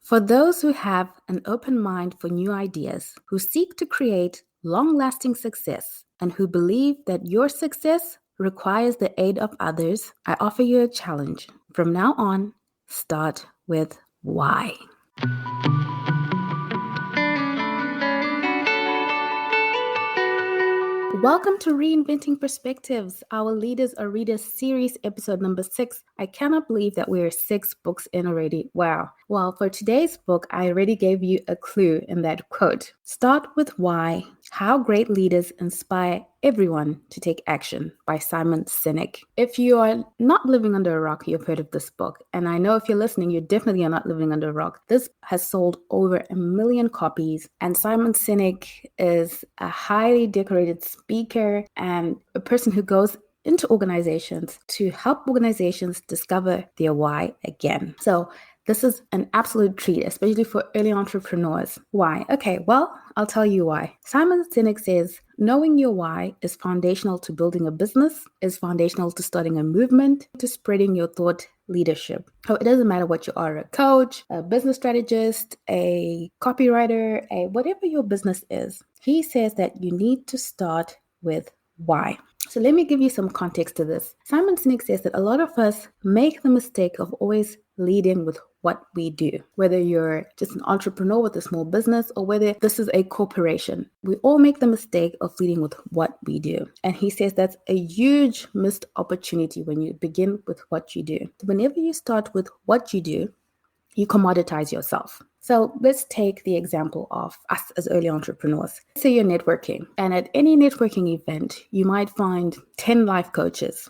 For those who have an open mind for new ideas, who seek to create long-lasting success, and who believe that your success requires the aid of others, I offer you a challenge. From now on, start with why. Welcome to Reinventing Perspectives, our Leaders or Readers series, episode number 6. I cannot believe that we're 6 books in already. Wow. Well, for today's book, I already gave you a clue in that quote. Start with why. How Great Leaders Inspire Everyone to Take Action by Simon Sinek. If you are not living under a rock, you've heard of this book. And I know if you're listening, you definitely are not living under a rock. This has sold over 1 million copies. And Simon Sinek is a highly decorated speaker and a person who goes into organizations to help organizations discover their why again. So this is an absolute treat, especially for early entrepreneurs. Why? Okay, well, I'll tell you why. Simon Sinek says, knowing your why is foundational to building a business, is foundational to starting a movement, to spreading your thought leadership. So it doesn't matter what you are, a coach, a business strategist, a copywriter, whatever your business is. He says that you need to start with why. So let me give you some context to this. Simon Sinek says that a lot of us make the mistake of always leading with what we do, whether you're just an entrepreneur with a small business or whether this is a corporation. We all make the mistake of leading with what we do. And he says that's a huge missed opportunity when you begin with what you do. Whenever you start with what you do, you commoditize yourself. So let's take the example of us as early entrepreneurs. Say you're networking, and at any networking event, you might find 10 life coaches.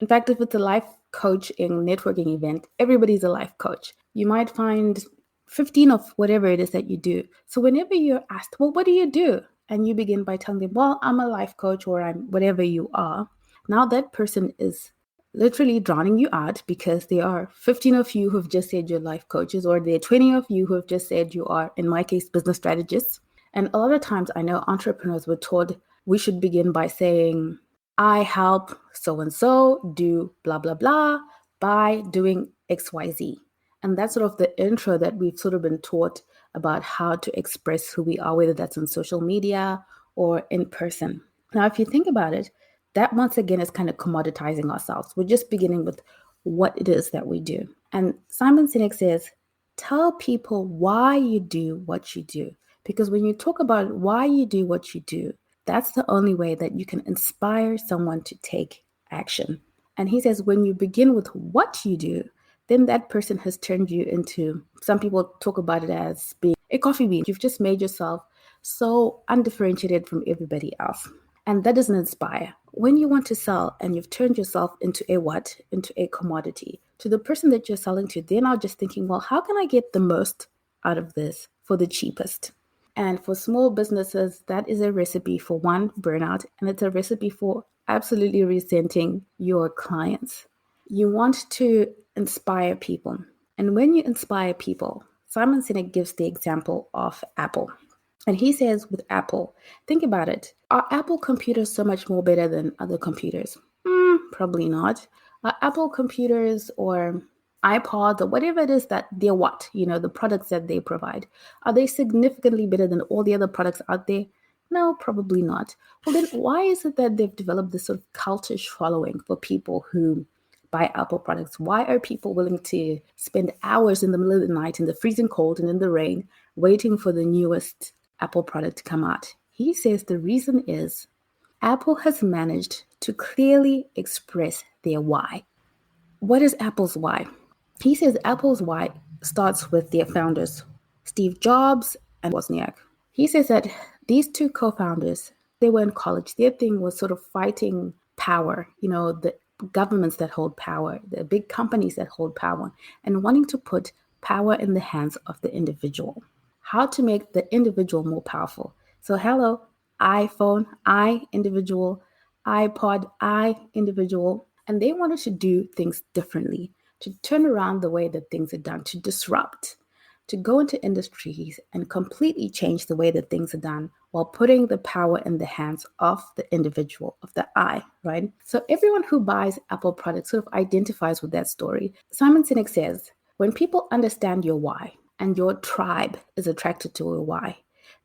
In fact, if it's a life coaching networking event, everybody's a life coach. You might find 15 of whatever it is that you do. So whenever you're asked, well, what do you do? And you begin by telling them, well, I'm a life coach or I'm whatever you are. Now that person is literally drowning you out because there are 15 of you who've just said you're life coaches, or there are 20 of you who have just said you are, in my case, business strategists. And a lot of times I know entrepreneurs were told we should begin by saying, I help so-and-so do blah, blah, blah by doing XYZ. And that's sort of the intro that we've sort of been taught about how to express who we are, whether that's on social media or in person. Now, if you think about it, that once again is kind of commoditizing ourselves. We're just beginning with what it is that we do. And Simon Sinek says, tell people why you do what you do. Because when you talk about why you do what you do, that's the only way that you can inspire someone to take action. And he says, when you begin with what you do, then that person has turned you into, some people talk about it as being a coffee bean. You've just made yourself so undifferentiated from everybody else. And that doesn't inspire. When you want to sell and you've turned yourself into a what? Into a commodity. To the person that you're selling to, they're now just thinking, well, how can I get the most out of this for the cheapest? And for small businesses, that is a recipe for one, burnout, and it's a recipe for absolutely resenting your clients. You want to inspire people. And when you inspire people, Simon Sinek gives the example of Apple. And he says with Apple, think about it. Are Apple computers so much more better than other computers? Probably not. Are Apple computers or iPods or whatever it is that they're what, the products that they provide, are they significantly better than all the other products out there? No, probably not. Well, then why is it that they've developed this sort of cultish following for people who buy Apple products? Why are people willing to spend hours in the middle of the night in the freezing cold and in the rain waiting for the newest Apple product to come out? He says the reason is Apple has managed to clearly express their why. What is Apple's why? He says Apple's why starts with their founders, Steve Jobs and Wozniak. He says that these two co-founders, they were in college. Their thing was sort of fighting power, the governments that hold power, the big companies that hold power, and wanting to put power in the hands of the individual. How to make the individual more powerful. So hello, iPhone, I individual, iPod, I individual. And they wanted to do things differently, to turn around the way that things are done, to disrupt, to go into industries and completely change the way that things are done while putting the power in the hands of the individual, of the I, right? So everyone who buys Apple products sort of identifies with that story. Simon Sinek says, when people understand your why and your tribe is attracted to your why.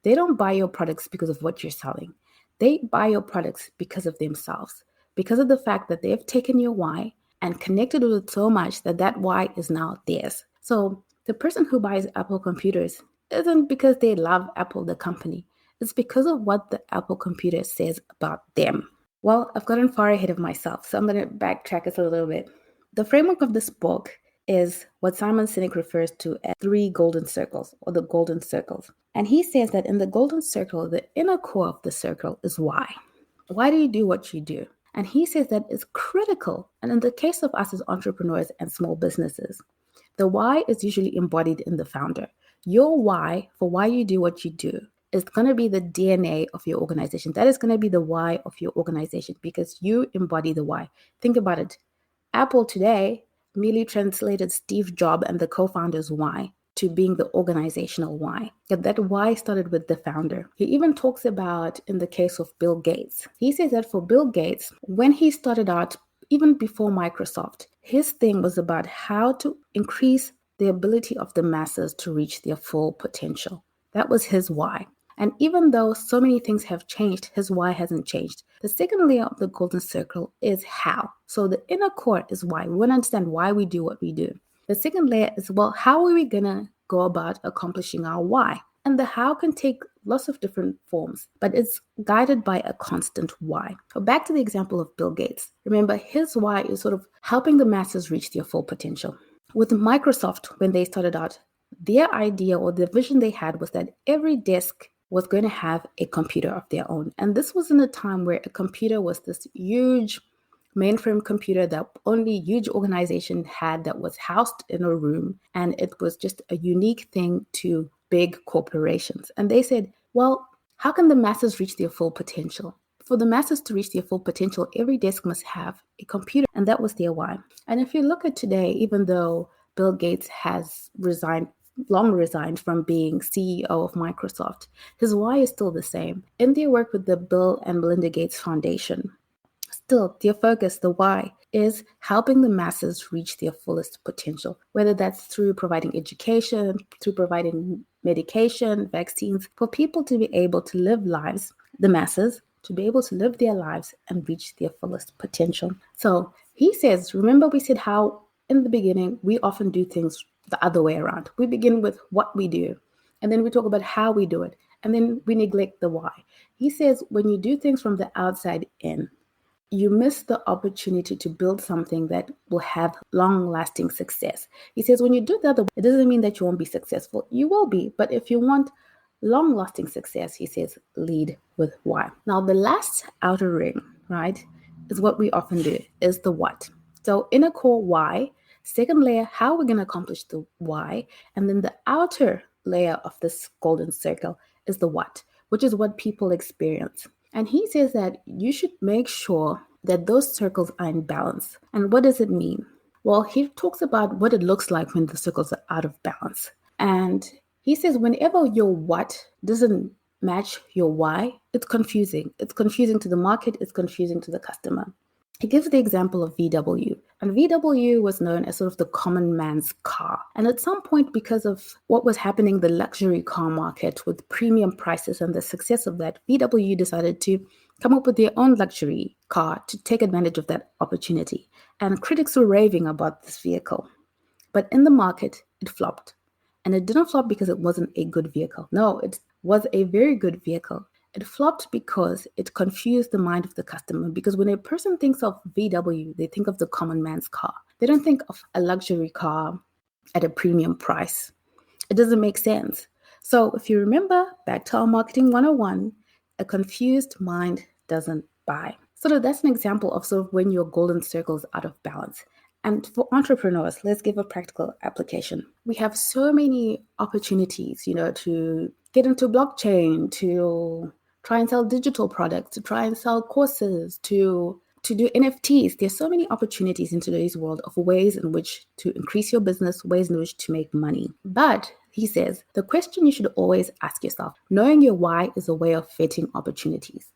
They don't buy your products because of what you're selling. They buy your products because of themselves, because of the fact that they've taken your why and connected with it so much that that why is now theirs. So the person who buys Apple computers isn't because they love Apple, the company. It's because of what the Apple computer says about them. Well, I've gotten far ahead of myself, so I'm going to backtrack us a little bit. The framework of this book is what Simon Sinek refers to as 3 golden circles, or the golden circles. And he says that in the golden circle, the inner core of the circle is why. Why do you do what you do? And he says that it's critical. And in the case of us as entrepreneurs and small businesses, the why is usually embodied in the founder. Your why for why you do what you do is going to be the DNA of your organization. That is going to be the why of your organization because you embody the why. Think about it. Apple today merely translated Steve Jobs and the co-founder's why to being the organizational why. Yet that why started with the founder. He even talks about in the case of Bill Gates. He says that for Bill Gates, when he started out, even before Microsoft, his thing was about how to increase the ability of the masses to reach their full potential. That was his why. And even though so many things have changed, his why hasn't changed. The second layer of the golden circle is how. So the inner core is why. We want to understand why we do what we do. The second layer is, well, how are we going to go about accomplishing our why? And the how can take lots of different forms, but it's guided by a constant why. So back to the example of Bill Gates. Remember, his why is sort of helping the masses reach their full potential. With Microsoft, when they started out, their idea or the vision they had was that every desk was going to have a computer of their own. And this was in a time where a computer was this huge mainframe computer that only huge organization had, that was housed in a room, and it was just a unique thing to big corporations. And they said, well, how can the masses reach their full potential? For the masses to reach their full potential, every desk must have a computer, and that was their why. And if you look at today, even though Bill Gates has long resigned from being CEO of Microsoft, his why is still the same. In their work with the Bill and Melinda Gates Foundation, still, their focus, the why, is helping the masses reach their fullest potential, whether that's through providing education, through providing medication, vaccines, for people to be able to live lives, the masses, to be able to live their lives and reach their fullest potential. So he says, remember we said how in the beginning, we often do things the other way around. We begin with what we do, and then we talk about how we do it, and then we neglect the why. He says, when you do things from the outside in, you miss the opportunity to build something that will have long-lasting success. He says when you do that, it doesn't mean that you won't be successful. You will be, but if you want long-lasting success, he says, lead with why. Now, the last outer ring, right, is what we often do, is the what. So inner core why, second layer, how we're going to accomplish the why, and then the outer layer of this golden circle is the what, which is what people experience. And he says that you should make sure that those circles are in balance. And what does it mean? Well, he talks about what it looks like when the circles are out of balance. And he says whenever your what doesn't match your why, it's confusing. It's confusing to the market. It's confusing to the customer. He gives the example of VW. And VW was known as sort of the common man's car. And at some point, because of what was happening in the luxury car market with premium prices and the success of that, VW decided to come up with their own luxury car to take advantage of that opportunity. And critics were raving about this vehicle. But in the market, it flopped. And it didn't flop because it wasn't a good vehicle. No, it was a very good vehicle. It flopped because it confused the mind of the customer. Because when a person thinks of VW, they think of the common man's car. They don't think of a luxury car at a premium price. It doesn't make sense. So if you remember back to our marketing 101, a confused mind doesn't buy. So that's an example of sort of when your golden circle is out of balance. And for entrepreneurs, let's give a practical application. We have so many opportunities, to get into blockchain, to try and sell digital products, to try and sell courses, to do NFTs. There's so many opportunities in today's world of ways in which to increase your business, ways in which to make money. But he says, the question you should always ask yourself, knowing your why is a way of vetting opportunities.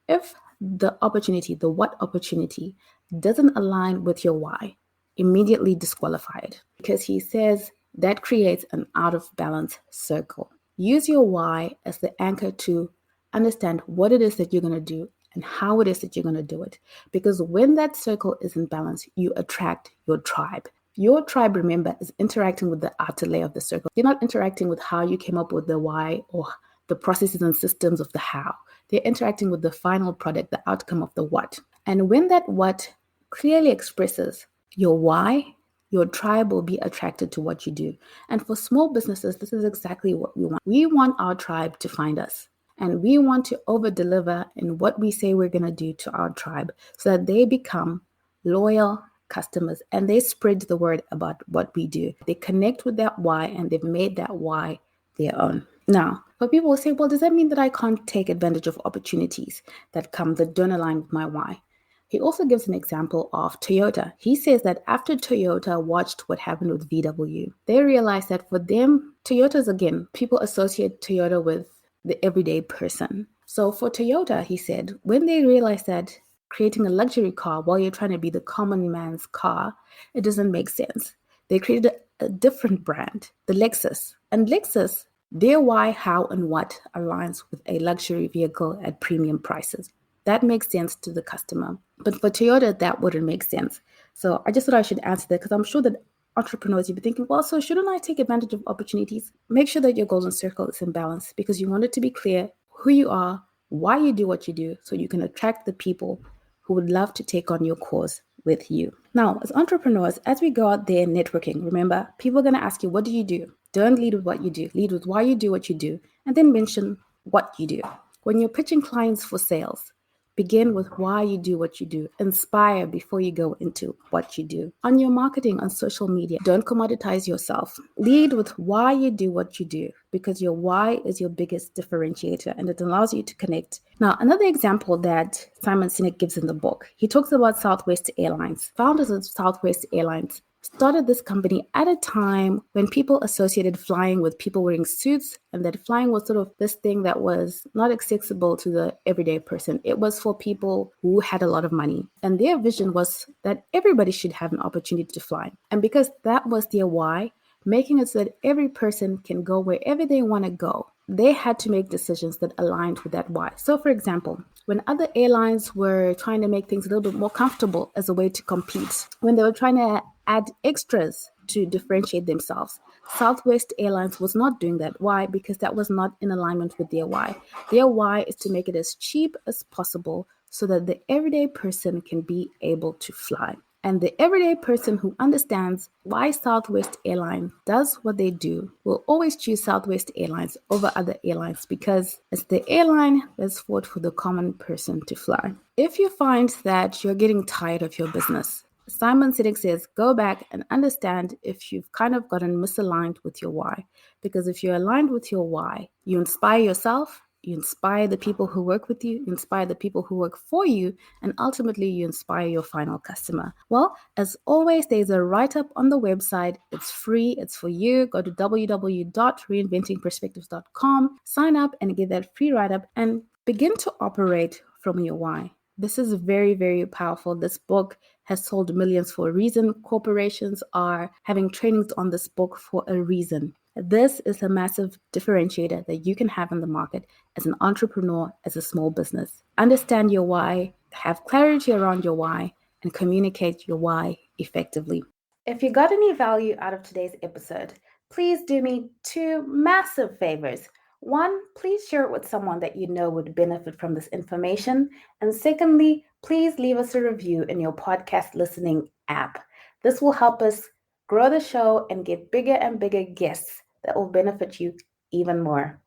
If the opportunity, the what opportunity, doesn't align with your why, immediately disqualify it. Because he says that creates an out of balance circle. Use your why as the anchor to understand what it is that you're going to do and how it is that you're going to do it. Because when that circle is in balance, you attract your tribe. Your tribe, remember, is interacting with the outer layer of the circle. You're not interacting with how you came up with the why or the processes and systems of the how. They're interacting with the final product, the outcome of the what. And when that what clearly expresses your why, your tribe will be attracted to what you do. And for small businesses, this is exactly what we want. We want our tribe to find us. And we want to over-deliver in what we say we're going to do to our tribe so that they become loyal customers and they spread the word about what we do. They connect with that why and they've made that why their own. Now, but people will say, well, does that mean that I can't take advantage of opportunities that come that don't align with my why? He also gives an example of Toyota. He says that after Toyota watched what happened with VW, they realized that for them, Toyotas, again, people associate Toyota with the everyday person. So for Toyota, he said, when they realized that creating a luxury car while you're trying to be the common man's car, it doesn't make sense. They created a different brand, the Lexus. And Lexus, their why, how, and what aligns with a luxury vehicle at premium prices. That makes sense to the customer. But for Toyota, that wouldn't make sense. So I just thought I should answer that because I'm sure that entrepreneurs, you'll be thinking, well, so shouldn't I take advantage of opportunities? Make sure that your golden circle is in balance because you want it to be clear who you are, why you do what you do, so you can attract the people who would love to take on your cause with you. Now, as entrepreneurs, as we go out there networking, remember, people are going to ask you, what do you do? Don't lead with what you do. Lead with why you do what you do, and then mention what you do. When you're pitching clients for sales, begin with why you do what you do. Inspire before you go into what you do. On your marketing on social media, don't commoditize yourself. Lead with why you do what you do because your why is your biggest differentiator and it allows you to connect. Now, another example that Simon Sinek gives in the book, he talks about Southwest Airlines. Founders of Southwest Airlines started this company at a time when people associated flying with people wearing suits and that flying was sort of this thing that was not accessible to the everyday person. It was for people who had a lot of money. And their vision was that everybody should have an opportunity to fly. And because that was their why, making it so that every person can go wherever they want to go, they had to make decisions that aligned with that why. So for example, when other airlines were trying to make things a little bit more comfortable as a way to compete, when they were trying to add extras to differentiate themselves, Southwest Airlines was not doing that. Why? Because that was not in alignment with their why. Their why is to make it as cheap as possible so that the everyday person can be able to fly. And the everyday person who understands why Southwest Airlines does what they do will always choose Southwest Airlines over other airlines because it's the airline that's fought for the common person to fly. If you find that you're getting tired of your business, Simon Sinek says, go back and understand if you've kind of gotten misaligned with your why. Because if you're aligned with your why, you inspire yourself, you inspire the people who work with you, inspire the people who work for you, and ultimately you inspire your final customer. Well, as always, there's a write-up on the website. It's free. It's for you. Go to www.reinventingperspectives.com, sign up and get that free write-up and begin to operate from your why. This is very, very powerful. This book has sold millions for a reason. Corporations are having trainings on this book for a reason. This is a massive differentiator that you can have in the market as an entrepreneur, as a small business. Understand your why, have clarity around your why, and communicate your why effectively. If you got any value out of today's episode, please do me two massive favors. One, please share it with someone that you know would benefit from this information. And secondly, please leave us a review in your podcast listening app. This will help us grow the show and get bigger and bigger guests that will benefit you even more.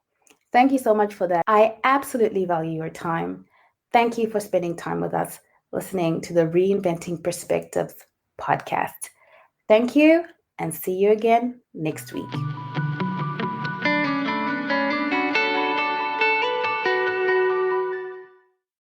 Thank you so much for that. I absolutely value your time. Thank you for spending time with us listening to the Reinventing Perspectives podcast. Thank you and see you again next week.